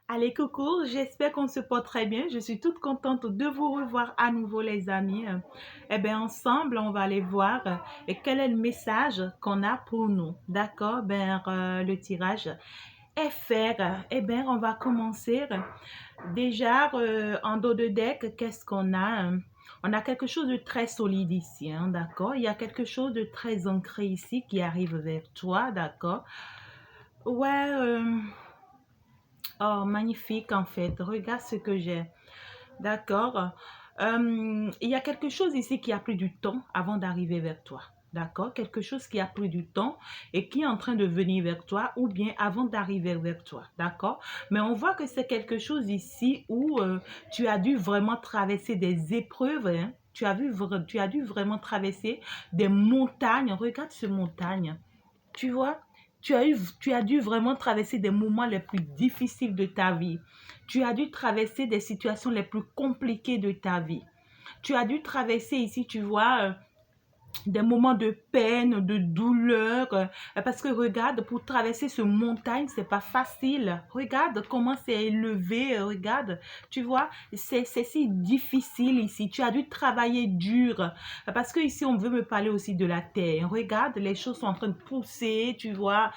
Allez, coucou, j'espère qu'on se porte très bien. Je suis toute contente de vous revoir à nouveau, les amis. Eh bien, ensemble, on va aller voir et quel est le message qu'on a pour nous. D'accord? Le tirage est fait. Eh bien, on va commencer. Déjà, en dos de deck, qu'est-ce qu'on a? On a quelque chose de très solide ici, hein, d'accord? Il y a quelque chose de très ancré ici qui arrive vers toi, d'accord? Ouais, oh, magnifique en fait. Regarde ce que j'ai. D'accord. Il y a quelque chose ici qui a pris du temps avant d'arriver vers toi. D'accord? Quelque chose qui a pris du temps et qui est en train de venir vers toi ou bien avant d'arriver vers toi. D'accord? Mais on voit que c'est quelque chose ici où tu as dû vraiment traverser des épreuves. Hein. Tu as dû vraiment traverser des montagnes. Regarde ce montagne. Tu vois, tu as dû vraiment traverser des moments les plus difficiles de ta vie. Tu as dû traverser des situations les plus compliquées de ta vie. Tu as dû traverser ici, tu vois, des moments de peine, de douleur, parce que regarde, pour traverser ce montagne, c'est pas facile. Regarde comment c'est élevé, regarde, tu vois, c'est si difficile ici. Tu as dû travailler dur, parce que ici, on veut me parler aussi de la terre. Regarde, les choses sont en train de pousser, tu vois.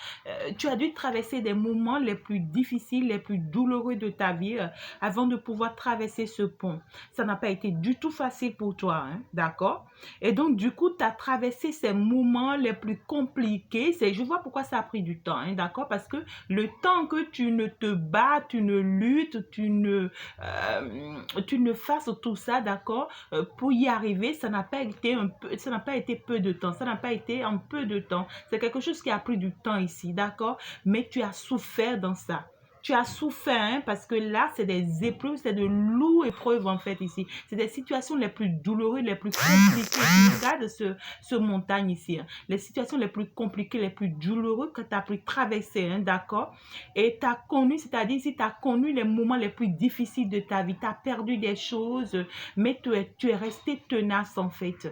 Tu as dû traverser des moments les plus difficiles, les plus douloureux de ta vie, avant de pouvoir traverser ce pont. Ça n'a pas été du tout facile pour toi, hein, d'accord? Et donc, du coup, tu as traversé ces moments les plus compliqués. Je vois pourquoi ça a pris du temps, hein, d'accord? Parce que le temps que tu ne te bats, tu ne luttes, tu ne fasses tout ça, d'accord? Pour y arriver, ça n'a pas été ça n'a pas été peu de temps. Ça n'a pas été un peu de temps. C'est quelque chose qui a pris du temps ici, d'accord? Mais tu as souffert dans ça. Tu as souffert, hein, parce que là, c'est des épreuves, c'est de lourdes épreuves en fait ici. C'est des situations les plus douloureuses, les plus compliquées. Tu regardes ce montagne ici, hein. Les situations les plus compliquées, les plus douloureuses que tu as pu traverser, hein, d'accord? Et tu as connu, c'est-à-dire ici, tu as connu les moments les plus difficiles de ta vie. Tu as perdu des choses, mais tu es resté tenace en fait.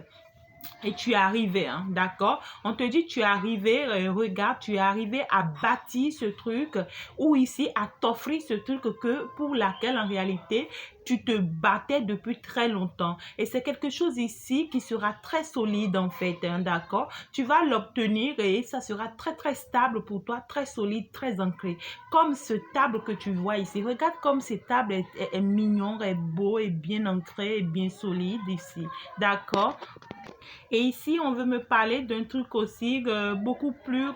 Et tu es arrivé, hein, d'accord? On te dit, tu es arrivé, regarde, tu es arrivé à bâtir ce truc ou ici à t'offrir ce truc que pour laquelle en réalité tu te battais depuis très longtemps. Et c'est quelque chose ici qui sera très solide en fait, hein, d'accord? Tu vas l'obtenir et ça sera très très stable pour toi, très solide, très ancré. Comme ce table que tu vois ici. Regarde comme ce table est mignon, est beau, est bien ancré, est bien solide ici. D'accord? Et ici, on veut me parler d'un truc aussi beaucoup plus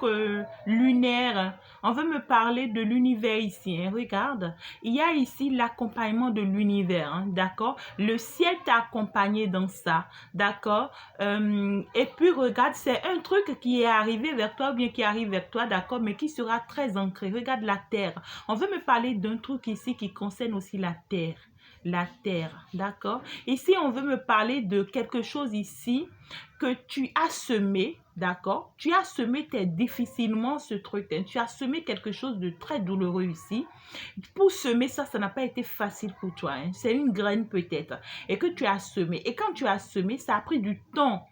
lunaire. On veut me parler de l'univers ici, hein. Regarde, il y a ici l'accompagnement de l'univers, hein, d'accord? Le ciel t'a accompagné dans ça, d'accord? Et puis, regarde, c'est un truc qui est arrivé vers toi, ou bien qui arrive vers toi, d'accord? Mais qui sera très ancré. Regarde la terre. On veut me parler d'un truc ici qui concerne aussi la terre. La terre, d'accord? Ici, on veut me parler de quelque chose ici que tu as semé, d'accord? Tu as semé très difficilement ce truc, hein. Tu as semé quelque chose de très douloureux ici. Pour semer ça, ça n'a pas été facile pour toi, hein. C'est une graine peut-être et que tu as semé. Et quand tu as semé, ça a pris du temps.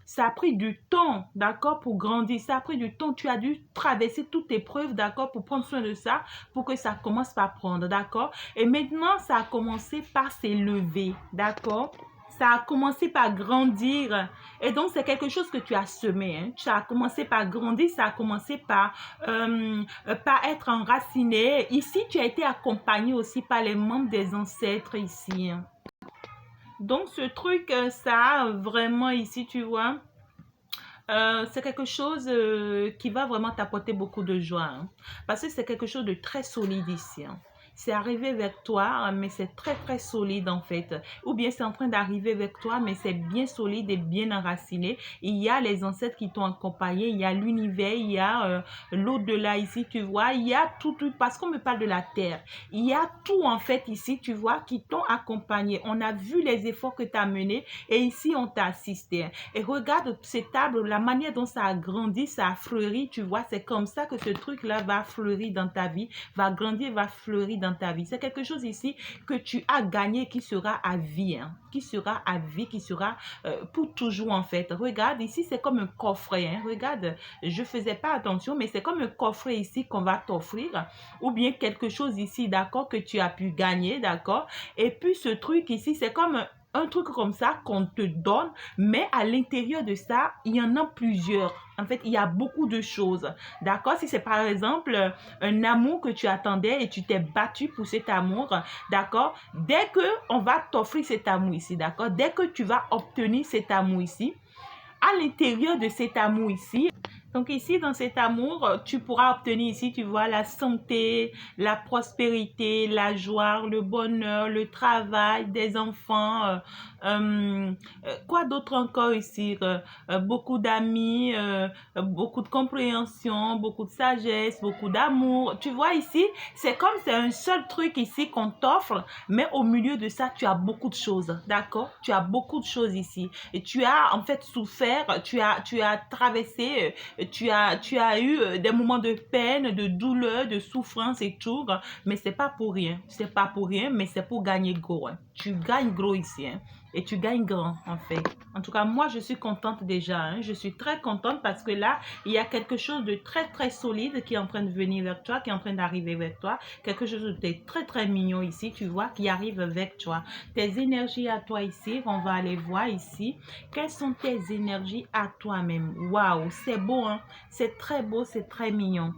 Ça a pris du temps, d'accord, pour grandir. Ça a pris du temps. Tu as dû traverser toute épreuve, d'accord, pour prendre soin de ça, pour que ça commence par prendre, d'accord. Et maintenant, ça a commencé par s'élever, d'accord. Ça a commencé par grandir. Et donc, c'est quelque chose que tu as semé, hein. Ça a commencé par grandir, ça a commencé par être enraciné. Ici, tu as été accompagné aussi par les membres des ancêtres ici, hein. Donc, ce truc, ça a vraiment ici, tu vois, c'est quelque chose qui va vraiment t'apporter beaucoup de joie, hein, parce que c'est quelque chose de très solide ici, hein. C'est arrivé vers toi, hein, mais c'est très très solide en fait. Ou bien c'est en train d'arriver vers toi, mais c'est bien solide et bien enraciné. Il y a les ancêtres qui t'ont accompagné, il y a l'univers, il y a l'au-delà ici, tu vois. Il y a tout, parce qu'on me parle de la terre. Il y a tout en fait ici, tu vois, qui t'ont accompagné. On a vu les efforts que tu as menés et ici on t'a assisté, hein. Et regarde ces tables, la manière dont ça a grandi, ça a fleuri, tu vois, c'est comme ça que ce truc-là va fleurir dans ta vie, va grandir, va fleurir dans dans ta vie. C'est quelque chose ici que tu as gagné qui sera à vie, hein, qui sera à vie, qui sera pour toujours en fait. Regarde, ici c'est comme un coffret, hein. Regarde, je faisais pas attention, mais c'est comme un coffret ici qu'on va t'offrir, ou bien quelque chose ici, d'accord, que tu as pu gagner, d'accord. Et puis ce truc ici, c'est comme un truc comme ça qu'on te donne, mais à l'intérieur de ça, il y en a plusieurs. En fait, il y a beaucoup de choses. D'accord? Si c'est par exemple un amour que tu attendais et tu t'es battu pour cet amour, d'accord? Dès que on va t'offrir cet amour ici, d'accord? Dès que tu vas obtenir cet amour ici, à l'intérieur de cet amour ici, donc ici, dans cet amour, tu pourras obtenir ici, tu vois, la santé, la prospérité, la joie, le bonheur, le travail, des enfants. Quoi d'autre encore ici? Beaucoup d'amis, beaucoup de compréhension, beaucoup de sagesse, beaucoup d'amour. Tu vois ici, c'est comme c'est un seul truc ici qu'on t'offre, mais au milieu de ça, tu as beaucoup de choses, d'accord? Tu as beaucoup de choses ici. Et tu as en fait souffert, tu as traversé, tu as eu des moments de peine, de douleur, de souffrance et tout, mais c'est pas pour rien. C'est pas pour rien, mais c'est pour gagner gros, hein. Tu gagnes gros ici, hein, et tu gagnes grand, en fait. En tout cas, moi, je suis contente déjà, hein. Je suis très contente parce que là, il y a quelque chose de très, très solide qui est en train de venir vers toi, qui est en train d'arriver vers toi. Quelque chose de très, très mignon ici, tu vois, qui arrive vers toi. Tes énergies à toi ici, on va aller voir ici. Quelles sont tes énergies à toi-même? Waouh, c'est beau, hein? C'est très beau, c'est très mignon.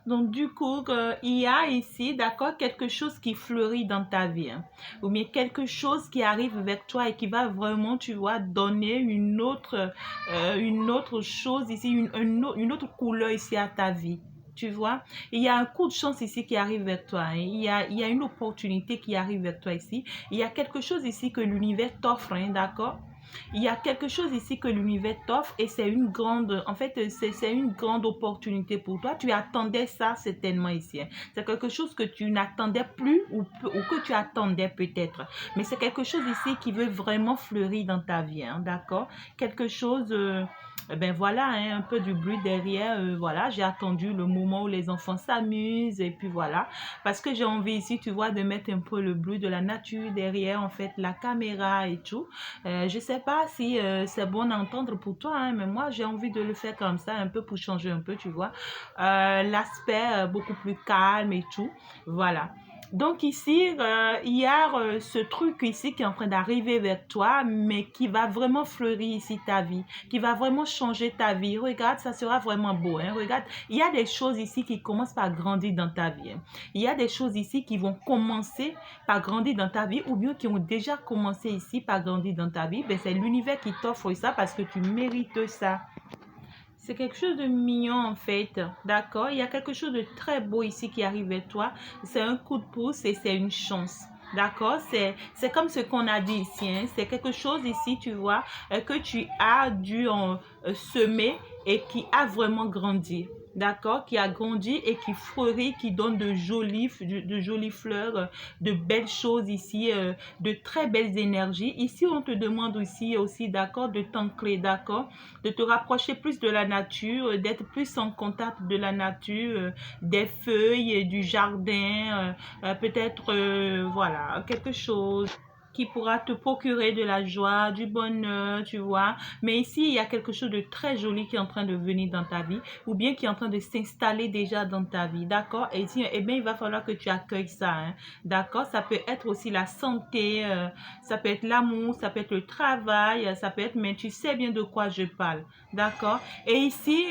Donc, du coup, il y a ici, d'accord, quelque chose qui fleurit dans ta vie, hein, ou bien quelque chose qui arrive vers toi et qui va vraiment, tu vois, donner une autre chose ici, une autre couleur ici à ta vie. Tu vois, il y a un coup de chance ici qui arrive vers toi, hein. Il y a une opportunité qui arrive vers toi ici. Il y a quelque chose ici que l'univers t'offre, hein, d'accord? Il y a quelque chose ici que l'univers t'offre et c'est une grande, en fait, c'est une grande opportunité pour toi. Tu attendais ça certainement ici, hein. C'est quelque chose que tu n'attendais plus ou que tu attendais peut-être. Mais c'est quelque chose ici qui veut vraiment fleurir dans ta vie, hein, d'accord? Quelque chose, ben voilà, hein, un peu du bruit derrière, voilà, j'ai attendu le moment où les enfants s'amusent et puis voilà. Parce que j'ai envie ici, tu vois, de mettre un peu le bruit de la nature derrière, en fait, la caméra et tout. Je sais pas si c'est bon à entendre pour toi, hein, mais moi j'ai envie de le faire comme ça, un peu pour changer un peu, tu vois. L'aspect beaucoup plus calme et tout. Voilà. Donc ici, il y a ce truc ici qui est en train d'arriver vers toi, mais qui va vraiment fleurir ici ta vie, qui va vraiment changer ta vie. Regarde, ça sera vraiment beau, hein. Regarde, il y a des choses ici qui commencent par grandir dans ta vie, hein. Il y a des choses ici qui vont commencer par grandir dans ta vie ou bien qui ont déjà commencé ici par grandir dans ta vie. Ben, c'est l'univers qui t'offre ça parce que tu mérites ça. C'est quelque chose de mignon en fait, d'accord? Il y a quelque chose de très beau ici qui arrive à toi. C'est un coup de pouce et c'est une chance. D'accord? C'est comme ce qu'on a dit ici, hein. C'est quelque chose ici, tu vois, que tu as dû semer et qui a vraiment grandi. D'accord? Qui a grandi et qui fleurit, qui donne de jolies fleurs, de belles choses ici, de très belles énergies. Ici, on te demande aussi, d'accord, de t'ancrer, d'accord? De te rapprocher plus de la nature, d'être plus en contact de la nature, des feuilles, du jardin, peut-être, voilà, quelque chose qui pourra te procurer de la joie, du bonheur, tu vois. Mais ici, il y a quelque chose de très joli qui est en train de venir dans ta vie ou bien qui est en train de s'installer déjà dans ta vie, d'accord? Et ici, eh bien, il va falloir que tu accueilles ça, hein, d'accord? Ça peut être aussi la santé, ça peut être l'amour, ça peut être le travail, ça peut être, mais tu sais bien de quoi je parle, d'accord? Et ici,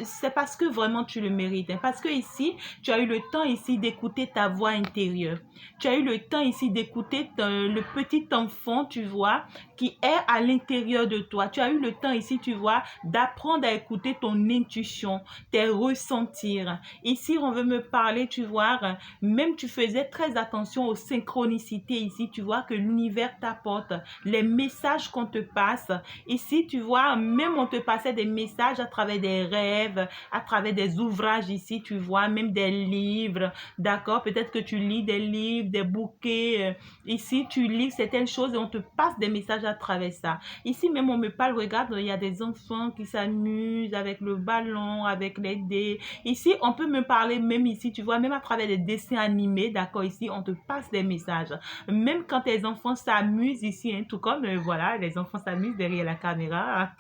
c'est parce que vraiment tu le mérites, hein, parce que ici, tu as eu le temps ici d'écouter ta voix intérieure. Tu as eu le temps ici d'écouter le petit enfant, tu vois, qui est à l'intérieur de toi. Tu as eu le temps ici, tu vois, d'apprendre à écouter ton intuition, tes ressentir. Ici, on veut me parler, tu vois, même tu faisais très attention aux synchronicités ici, tu vois, que l'univers t'apporte, les messages qu'on te passe. Ici, tu vois, même on te passait des messages à travers des rêves, à travers des ouvrages ici, tu vois, même des livres, d'accord? Peut-être que tu lis des livres, des bouquets. Ici, tu lis arrive certaines choses et on te passe des messages à travers ça. Ici même, on me parle, regarde, il y a des enfants qui s'amusent avec le ballon, avec les dés. Ici, on peut me parler même ici, tu vois, même à travers des dessins animés, d'accord, ici, on te passe des messages. Même quand tes enfants s'amusent ici, hein, tout comme, voilà, les enfants s'amusent derrière la caméra.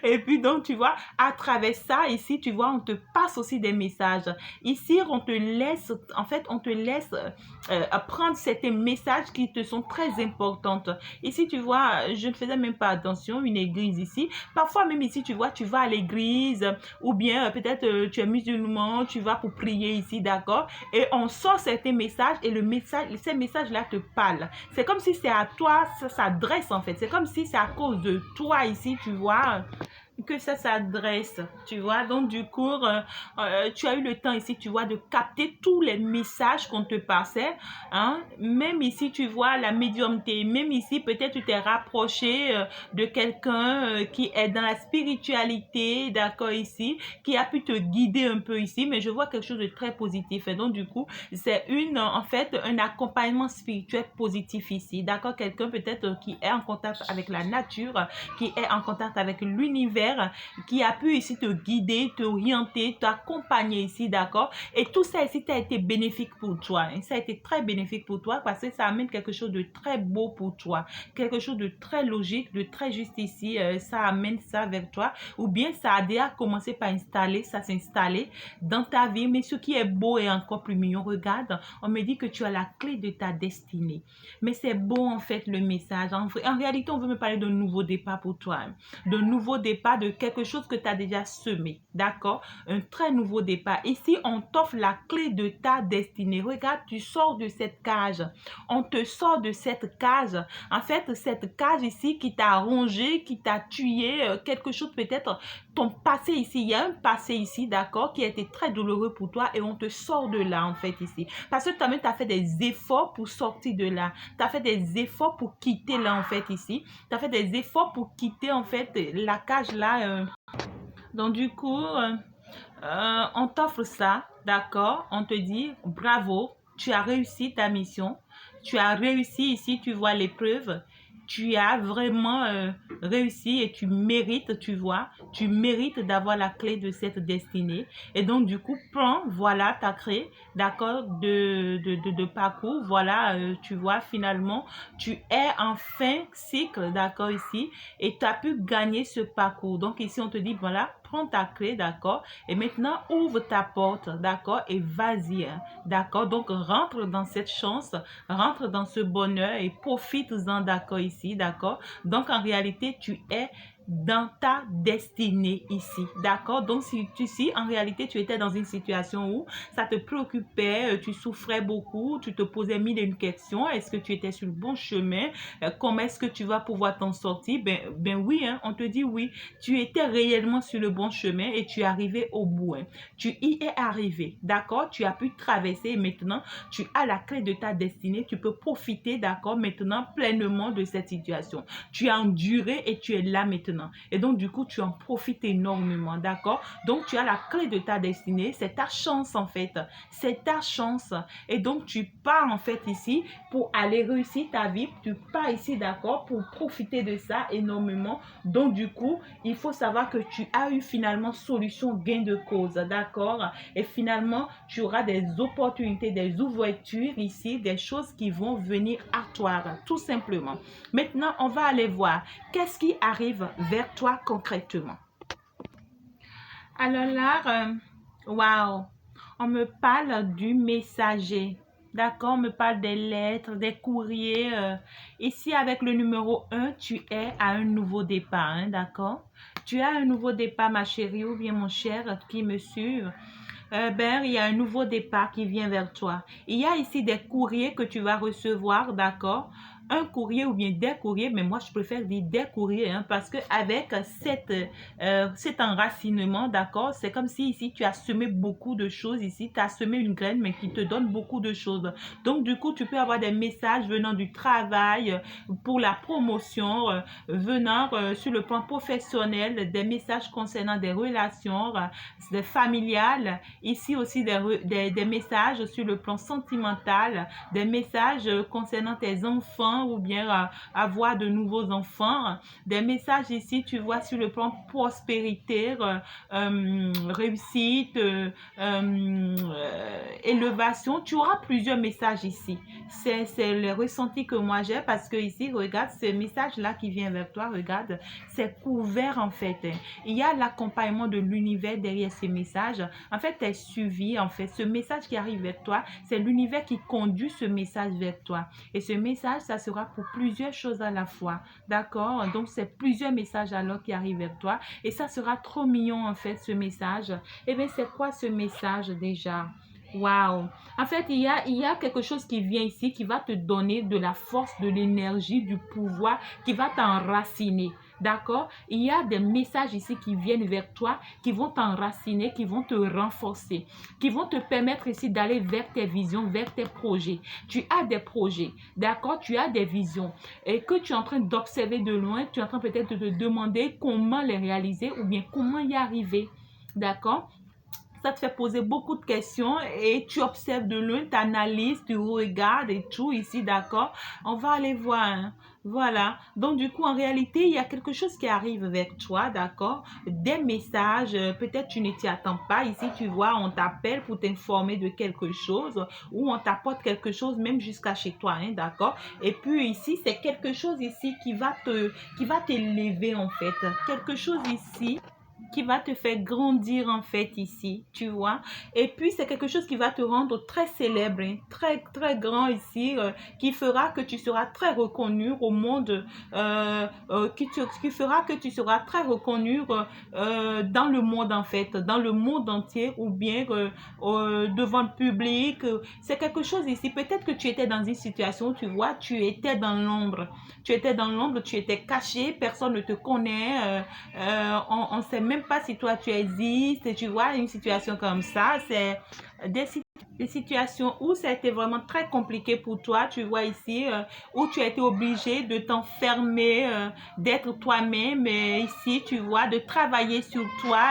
Et puis donc, tu vois, à travers ça, ici, tu vois, on te passe aussi des messages. Ici, on te laisse, en fait, on te laisse prendre certains messages qui te sont très importants. Ici, tu vois, je ne faisais même pas attention, une église ici. Parfois, même ici, tu vois, tu vas à l'église ou bien peut-être tu es musulman, tu vas pour prier ici, d'accord? Et on sort certains messages et ces messages-là te parlent. C'est comme si c'est à toi, ça s'adresse en fait. C'est comme si c'est à cause de toi ici, tu vois, que ça s'adresse, tu vois. Donc, du coup, tu as eu le temps ici, tu vois, de capter tous les messages qu'on te passait. Hein? Même ici, tu vois, la médiumnité. Même ici, peut-être tu t'es rapproché de quelqu'un qui est dans la spiritualité, d'accord, ici, qui a pu te guider un peu ici. Mais je vois quelque chose de très positif. Et donc, du coup, c'est en fait, un accompagnement spirituel positif ici. D'accord, quelqu'un peut-être qui est en contact avec la nature, qui est en contact avec l'univers, qui a pu ici te guider, t'orienter, t'accompagner ici, d'accord? Et tout ça ici, ça a été bénéfique pour toi. Hein? Ça a été très bénéfique pour toi parce que ça amène quelque chose de très beau pour toi. Quelque chose de très logique, de très juste ici. Ça amène ça vers toi. Ou bien ça a déjà commencé par s'installer dans ta vie. Mais ce qui est beau et encore plus mignon, regarde, on me dit que tu as la clé de ta destinée. Mais c'est beau en fait le message. En réalité, on veut me parler d'un nouveau départ pour toi. Hein? De nouveau départ, de quelque chose que tu as déjà semé, d'accord? Un très nouveau départ. Ici, on t'offre la clé de ta destinée. Regarde, tu sors de cette cage. On te sort de cette cage. En fait, cette cage ici qui t'a rongé, qui t'a tué, quelque chose peut-être, ton passé ici, il y a un passé ici, d'accord, qui a été très douloureux pour toi et on te sort de là, en fait, ici. Parce que toi-même, tu as fait des efforts pour sortir de là. Tu as fait des efforts pour quitter là, en fait, ici. Tu as fait des efforts pour quitter, en fait, la cage là. Donc, du coup, on t'offre ça, d'accord? On te dit, bravo, tu as réussi ta mission. Tu as réussi ici, tu vois l'épreuve. Tu as vraiment réussi et tu mérites, tu vois, tu mérites d'avoir la clé de cette destinée. Et donc, du coup, prends, voilà ta clé, d'accord, de parcours. Voilà, tu vois, finalement, tu es en fin cycle, d'accord, ici, et tu as pu gagner ce parcours. Donc, ici, on te dit, voilà, prends ta clé, d'accord, et maintenant, ouvre ta porte, d'accord, et vas-y, hein, d'accord. Donc, rentre dans cette chance, rentre dans ce bonheur et profite-en, d'accord, ici, d'accord. Donc, en réalité, tu es dans ta destinée ici, d'accord. Donc, si en réalité tu étais dans une situation où ça te préoccupait, tu souffrais beaucoup, tu te posais mille et une questions, est-ce que tu étais sur le bon chemin, comment est-ce que tu vas pouvoir t'en sortir, ben oui, hein, on te dit oui, tu étais réellement sur le bon chemin et tu es arrivé au bout, hein. Tu y es arrivé, d'accord, tu as pu traverser et maintenant tu as la clé de ta destinée, tu peux profiter, d'accord, maintenant pleinement de cette situation. Tu as enduré et tu es là maintenant. Et donc, du coup, tu en profites énormément, d'accord? Donc, tu as la clé de ta destinée. C'est ta chance, en fait. C'est ta chance. Et donc, tu pars, en fait, ici pour aller réussir ta vie. Tu pars ici, d'accord, pour profiter de ça énormément. Donc, du coup, il faut savoir que tu as eu finalement solution gain de cause, d'accord? Et finalement, tu auras des opportunités, des ouvertures ici, des choses qui vont venir à toi, tout simplement. Maintenant, on va aller voir qu'est-ce qui arrive vers toi concrètement. Alors là, waouh, on me parle du messager. D'accord, on me parle des lettres, des courriers. Ici, avec le numéro 1, tu es à un nouveau départ, hein, d'accord? Tu as un nouveau départ, ma chérie, ou bien mon cher qui me suit. Il y a un nouveau départ qui vient vers toi. Il y a ici des courriers que tu vas recevoir, d'accord? Un courrier ou bien des courriers, mais moi je préfère dire des courriers, hein, parce que avec cet enracinement, d'accord, c'est comme si ici tu as semé beaucoup de choses, ici tu as semé une graine, mais qui te donne beaucoup de choses. Donc du coup, tu peux avoir des messages venant du travail, pour la promotion, venant sur le plan professionnel, des messages concernant des relations familiales. Ici aussi des messages sur le plan sentimental, des messages concernant tes enfants, enfants ou bien avoir de nouveaux enfants. Des messages ici, tu vois, sur le plan prospérité, réussite, élévation. Tu auras plusieurs messages ici. C'est le ressenti que moi j'ai parce que ici, regarde, ce message-là qui vient vers toi, regarde, c'est couvert en fait. Il y a l'accompagnement de l'univers derrière ces messages. En fait, tu es suivi. En fait, ce message qui arrive vers toi, c'est l'univers qui conduit ce message vers toi. Et ce message, ça sera pour plusieurs choses à la fois. D'accord? Donc, c'est plusieurs messages alors qui arrivent vers toi. Et ça sera trop mignon, en fait, ce message. Eh bien, c'est quoi ce message déjà? Waouh! En fait, il y a quelque chose qui vient ici qui va te donner de la force, de l'énergie, du pouvoir, qui va t'enraciner. D'accord? Il y a des messages ici qui viennent vers toi, qui vont t'enraciner, qui vont te renforcer, qui vont te permettre ici d'aller vers tes visions, vers tes projets. Tu as des projets, d'accord? Tu as des visions et que tu es en train d'observer de loin, tu es en train peut-être de te demander comment les réaliser ou bien comment y arriver. D'accord? Ça te fait poser beaucoup de questions et tu observes de loin, tu analyses, tu regardes et tout ici, d'accord? On va aller voir, hein. Voilà. Donc, du coup, en réalité, il y a quelque chose qui arrive avec toi, d'accord? Des messages, peut-être tu ne t'y attends pas. Ici, tu vois, on t'appelle pour t'informer de quelque chose ou on t'apporte quelque chose même jusqu'à chez toi, hein, d'accord? Et puis ici, c'est quelque chose ici qui va t'élever en fait. Quelque chose ici qui va te faire grandir en fait ici, tu vois. Et puis, c'est quelque chose qui va te rendre très célèbre, hein, très, très grand ici, qui fera que tu seras très reconnu au monde, qui fera que tu seras très reconnu dans le monde en fait, dans le monde entier ou bien devant le public. C'est quelque chose ici, peut-être que tu étais dans une situation, tu vois, tu étais dans l'ombre. Tu étais dans l'ombre, tu étais caché, personne ne te connaît, on ne sait même pas si toi tu existes, tu vois, une situation comme ça, c'est des situations où ça a été vraiment très compliqué pour toi, tu vois ici, où tu as été obligé de t'enfermer, d'être toi-même, ici, tu vois, de travailler sur toi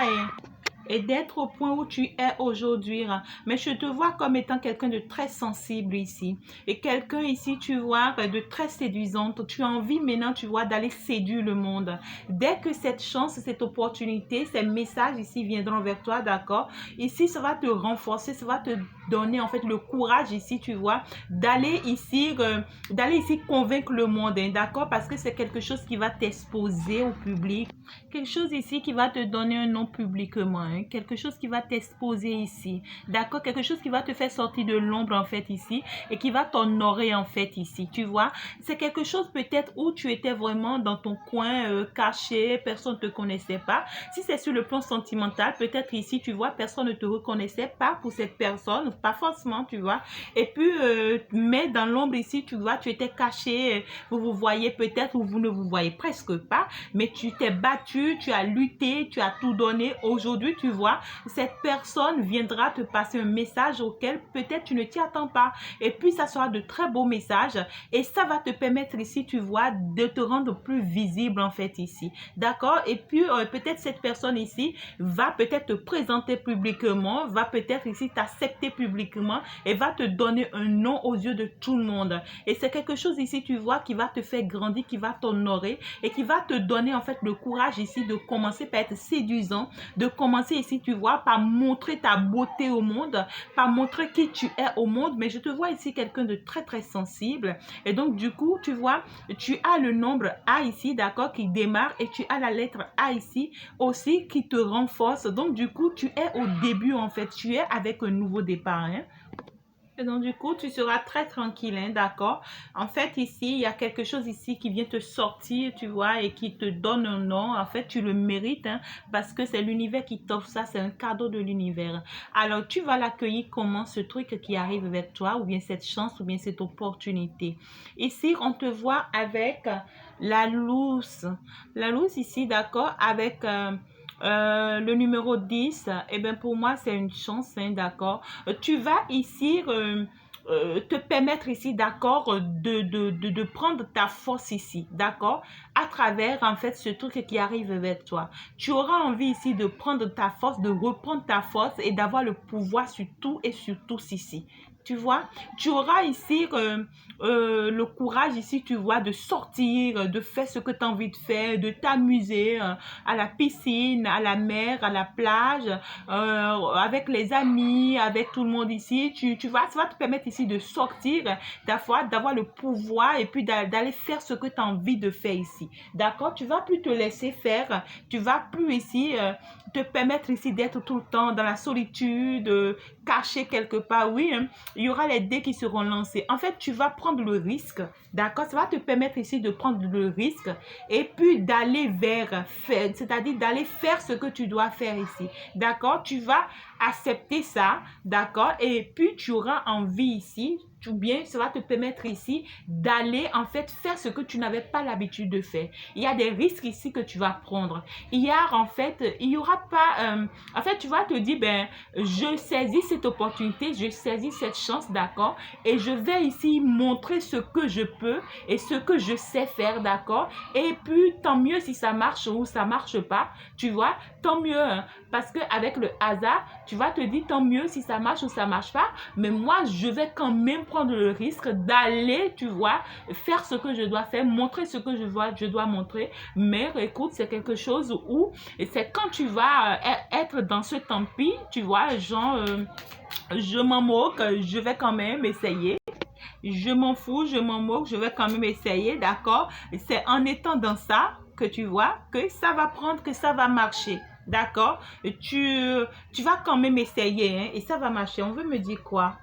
et d'être au point où tu es aujourd'hui. Mais je te vois comme étant quelqu'un de très sensible ici. Et quelqu'un ici, tu vois, de très séduisante. Tu as envie maintenant, tu vois, d'aller séduire le monde. Dès que cette chance, cette opportunité, ces messages ici viendront vers toi, d'accord? Ici, ça va te renforcer, ça va te donner en fait le courage ici, tu vois, d'aller ici convaincre le monde, hein, d'accord? Parce que c'est quelque chose qui va t'exposer au public. Quelque chose ici qui va te donner un nom publiquement, hein? Quelque chose qui va t'exposer ici, d'accord? Quelque chose qui va te faire sortir de l'ombre en fait ici et qui va t'honorer en fait ici, tu vois? C'est quelque chose peut-être où tu étais vraiment dans ton coin caché, personne ne te connaissait pas. Si c'est sur le plan sentimental, peut-être ici, tu vois, personne ne te reconnaissait pas pour cette personne, pas forcément, tu vois? Et puis, mais dans l'ombre ici, tu vois, tu étais caché, vous vous voyez peut-être ou vous ne vous voyez presque pas, mais tu t'es battu, tu as lutté, tu as tout donné. Aujourd'hui, tu vois, cette personne viendra te passer un message auquel peut-être tu ne t'y attends pas. Et puis, ça sera de très beaux messages et ça va te permettre ici, tu vois, de te rendre plus visible en fait ici. D'accord? Et puis, peut-être cette personne ici va peut-être te présenter publiquement, va peut-être ici t'accepter publiquement et va te donner un nom aux yeux de tout le monde. Et c'est quelque chose ici, tu vois, qui va te faire grandir, qui va t'honorer et qui va te donner en fait le courage ici de commencer par être séduisant, de commencer ici, tu vois, par montrer ta beauté au monde, par montrer qui tu es au monde. Mais je te vois ici quelqu'un de très très sensible. Et donc, du coup, tu vois, tu as le nombre A ici, d'accord, qui démarre et tu as la lettre A ici aussi qui te renforce. Donc, du coup, tu es au début en fait. Tu es avec un nouveau départ, hein. Et donc, du coup, tu seras très tranquille, hein, d'accord? En fait, ici, il y a quelque chose ici qui vient te sortir, tu vois, et qui te donne un nom. En fait, tu le mérites, hein, parce que c'est l'univers qui t'offre ça. C'est un cadeau de l'univers. Alors, tu vas l'accueillir comment, ce truc qui arrive vers toi, ou bien cette chance, ou bien cette opportunité. Ici, on te voit avec la loose. La loose ici, d'accord, avec... le numéro 10, eh bien pour moi, c'est une chance, hein, d'accord. Tu vas ici te permettre ici, d'accord, de prendre ta force ici, d'accord, à travers, en fait, ce truc qui arrive vers toi. Tu auras envie ici de prendre ta force, de reprendre ta force et d'avoir le pouvoir sur tout et sur tous ici. Tu vois, tu auras ici le courage ici, tu vois, de sortir, de faire ce que tu as envie de faire, de t'amuser à la piscine, à la mer, à la plage, avec les amis, avec tout le monde ici. Tu vois, ça va te permettre ici de sortir, d'avoir le pouvoir et puis d'aller faire ce que tu as envie de faire ici. D'accord? Tu vas plus te laisser faire. Tu vas plus ici te permettre ici d'être tout le temps dans la solitude, caché quelque part. Oui, hein, il y aura les dés qui seront lancés. En fait, tu vas prendre le risque, d'accord? Ça va te permettre ici de prendre le risque et puis d'aller vers, c'est-à-dire d'aller faire ce que tu dois faire ici, d'accord? Tu vas accepter ça, d'accord? Et puis, tu auras envie ici, ou bien ça va te permettre ici d'aller en fait faire ce que tu n'avais pas l'habitude de faire. Il y a des risques ici que tu vas prendre. Hier, en fait, il n'y aura pas... en fait, tu vas te dire, ben, je saisis cette opportunité, je saisis cette chance, d'accord? Et je vais ici montrer ce que je peux et ce que je sais faire, d'accord? Et puis, tant mieux si ça marche ou ça marche pas, tu vois? Tant mieux, hein, parce qu'avec le hasard, tu vas te dire, tant mieux si ça marche ou ça marche pas, mais moi, je vais quand même prendre le risque d'aller, tu vois, faire ce que je dois faire, montrer ce que je dois montrer. Mais écoute, c'est quelque chose où c'est quand tu vas être dans ce tant-pis, tu vois, genre, je m'en moque, je vais quand même essayer. Je m'en fous, je m'en moque, je vais quand même essayer, d'accord? C'est en étant dans ça que tu vois que ça va prendre, que ça va marcher. D'accord? Tu vas quand même essayer, hein, et ça va marcher. On veut me dire quoi?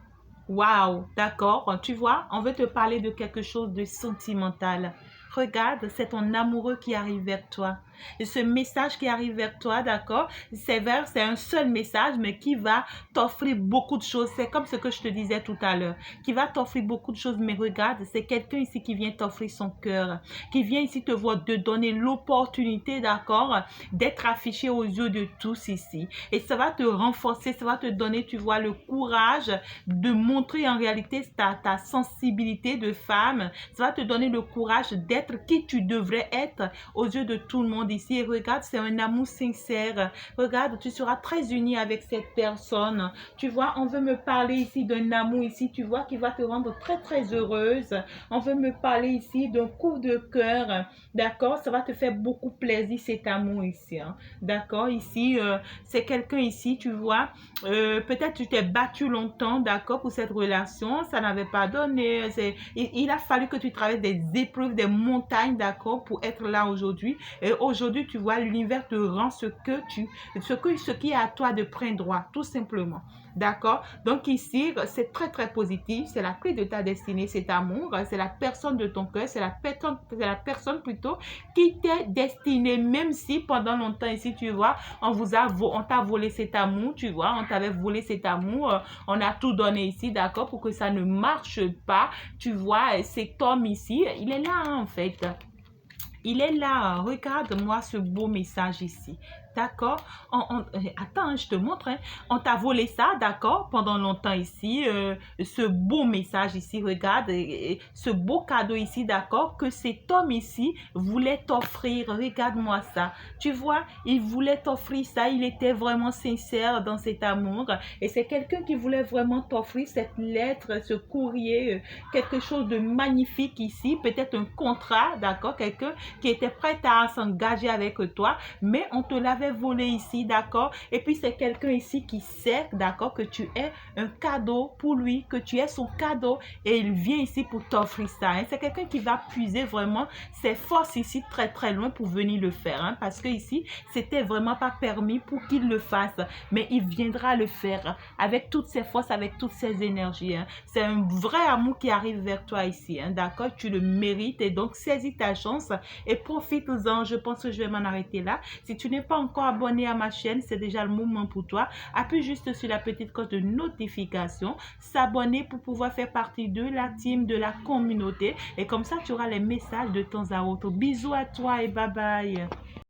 Waouh, d'accord. Tu vois, on veut te parler de quelque chose de sentimental. Regarde, c'est ton amoureux qui arrive vers toi. Et ce message qui arrive vers toi, d'accord, c'est un seul message, mais qui va t'offrir beaucoup de choses. C'est comme ce que je te disais tout à l'heure, qui va t'offrir beaucoup de choses. Mais regarde, c'est quelqu'un ici qui vient t'offrir son cœur, qui vient ici te voir, te donner l'opportunité, d'accord, d'être affiché aux yeux de tous ici. Et ça va te renforcer, ça va te donner, tu vois, le courage de montrer en réalité ta sensibilité de femme. Ça va te donner le courage d'être qui tu devrais être aux yeux de tout le monde ici. Et regarde, c'est un amour sincère. Regarde, tu seras très uni avec cette personne. Tu vois, on veut me parler ici d'un amour ici, tu vois, qui va te rendre très, très heureuse. On veut me parler ici d'un coup de cœur. D'accord? Ça va te faire beaucoup plaisir cet amour ici. Hein. D'accord? Ici, c'est quelqu'un ici, tu vois. Peut-être tu t'es battu longtemps, d'accord, pour cette relation. Ça n'avait pas donné. Il a fallu que tu traverses des épreuves, des montagnes, d'accord, pour être là aujourd'hui. Et aujourd'hui, tu vois, l'univers te rend ce qui est à toi de plein droit, tout simplement. D'accord? Donc ici, c'est très, très positif. C'est la clé de ta destinée, cet amour. C'est la personne de ton cœur. C'est la personne plutôt qui t'est destinée. Même si pendant longtemps ici, tu vois, on t'a volé cet amour, tu vois. On t'avait volé cet amour. On a tout donné ici, d'accord, pour que ça ne marche pas. Tu vois, cet homme ici, il est là, hein, en fait. Il est là. Regarde-moi ce beau message ici. D'accord? Attends, hein, je te montre. Hein. On t'a volé ça, d'accord? Pendant longtemps ici. Ce beau message ici, regarde. Ce beau cadeau ici, d'accord? Que cet homme ici voulait t'offrir. Regarde-moi ça. Tu vois, il voulait t'offrir ça. Il était vraiment sincère dans cet amour. Et c'est quelqu'un qui voulait vraiment t'offrir cette lettre, ce courrier, quelque chose de magnifique ici. Peut-être un contrat, d'accord? Quelqu'un qui était prêt à s'engager avec toi. Mais on te l'avait volé ici, d'accord? Et puis c'est quelqu'un ici qui sait, d'accord, que tu es un cadeau pour lui, que tu es son cadeau et il vient ici pour t'offrir ça. Hein. C'est quelqu'un qui va puiser vraiment ses forces ici très très loin pour venir le faire. Hein, parce que ici, c'était vraiment pas permis pour qu'il le fasse. Mais il viendra le faire avec toutes ses forces, avec toutes ses énergies. Hein. C'est un vrai amour qui arrive vers toi ici. Hein, d'accord? Tu le mérites et donc saisis ta chance et profite-en. Je pense que je vais m'en arrêter là. Si tu n'es pas encore abonné à ma chaîne, c'est déjà le moment pour toi. Appuie juste sur la petite cloche de notification, s'abonner pour pouvoir faire partie de la team, de la communauté. Et comme ça, tu auras les messages de temps à autre. Bisous à toi et bye bye.